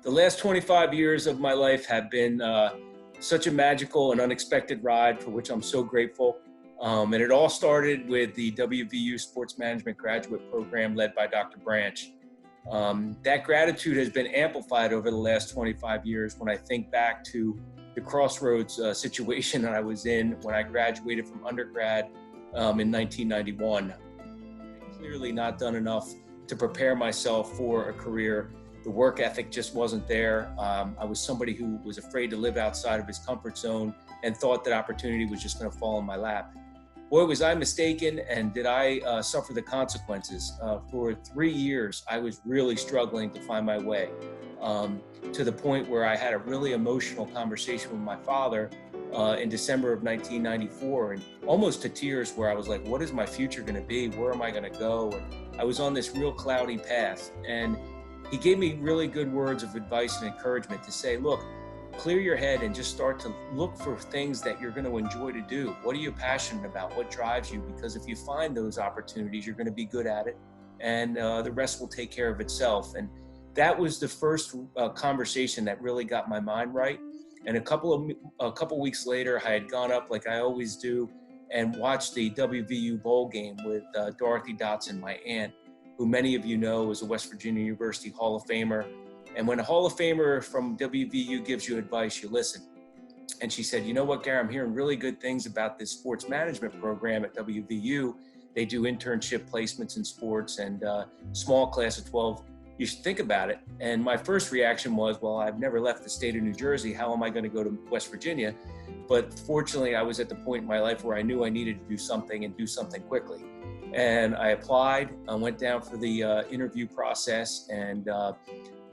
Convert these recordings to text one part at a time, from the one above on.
The last 25 years of my life have been such a magical and unexpected ride for which I'm so grateful. And it all started with the WVU Sports Management Graduate Program led by Dr. Branch. That gratitude has been amplified over the last 25 years when I think back to the crossroads situation that I was in when I graduated from undergrad in 1991. Clearly not done enough to prepare myself for a career. The work ethic just wasn't there. I was somebody who was afraid to live outside of his comfort zone and thought that opportunity was just going to fall in my lap. Boy, was I mistaken, and did I suffer the consequences. For 3 years, I was really struggling to find my way, to the point where I had a really emotional conversation with my father in December of 1994, and almost to tears, where I was like, what is my future going to be? Where am I going to go? And I was on this real cloudy path, and he gave me really good words of advice and encouragement to say, look, clear your head and just start to look for things that you're going to enjoy to do. What are you passionate about? What drives you? Because if you find those opportunities, you're going to be good at it, and the rest will take care of itself. And that was the first conversation that really got my mind right. And a couple weeks later, I had gone up like I always do and watched the WVU bowl game with Dorothy Dotson, my aunt, who many of you know is a West Virginia University Hall of Famer. And when a Hall of Famer from WVU gives you advice, you listen. And she said, you know what, Gary, I'm hearing really good things about this sports management program at WVU. They do internship placements in sports and small class of 12. You should think about it. And my first reaction was, well, I've never left the state of New Jersey. How am I going to go to West Virginia? But fortunately, I was at the point in my life where I knew I needed to do something and do something quickly. And I applied, I went down for the interview process, and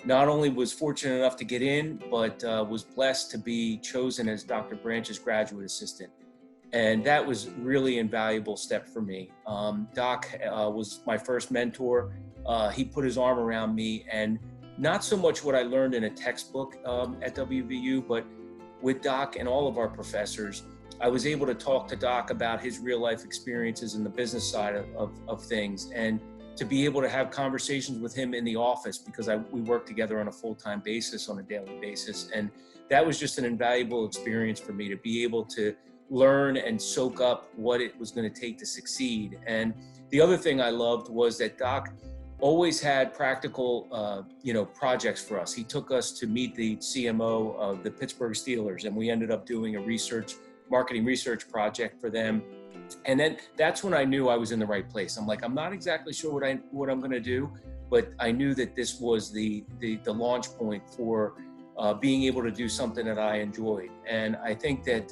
not only was fortunate enough to get in, but was blessed to be chosen as Dr. Branch's graduate assistant. And that was really invaluable step for me. Doc was my first mentor. He put his arm around me, and not so much what I learned in a textbook at WVU, but with Doc and all of our professors, I was able to talk to Doc about his real life experiences in the business side of things, and to be able to have conversations with him in the office, because we worked together on a full-time basis, on a daily basis. And that was just an invaluable experience for me to be able to learn and soak up what it was going to take to succeed. And the other thing I loved was that Doc always had practical, projects for us. He took us to meet the CMO of the Pittsburgh Steelers, and we ended up doing a marketing research project for them. And then that's when I knew I was in the right place. I'm like, I'm not exactly sure what I'm going to do, but I knew that this was the launch point for being able to do something that I enjoyed. And I think that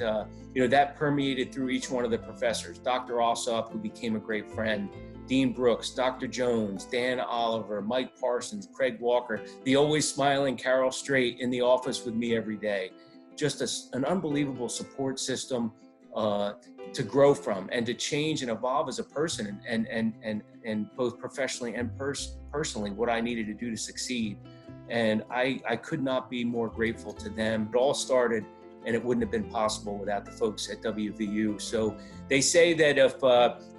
that permeated through each one of the professors. Dr. Alsop, who became a great friend, Dean Brooks, Dr. Jones, Dan Oliver, Mike Parsons, Craig Walker, the always smiling Carol Strait in the office with me every day. Just an unbelievable support system to grow from and to change and evolve as a person, and both professionally and personally what I needed to do to succeed. And I could not be more grateful to them. It all started, and it wouldn't have been possible without the folks at WVU. So they say that if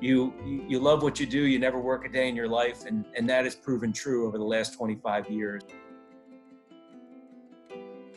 you love what you do, you never work a day in your life, and that has proven true over the last 25 years.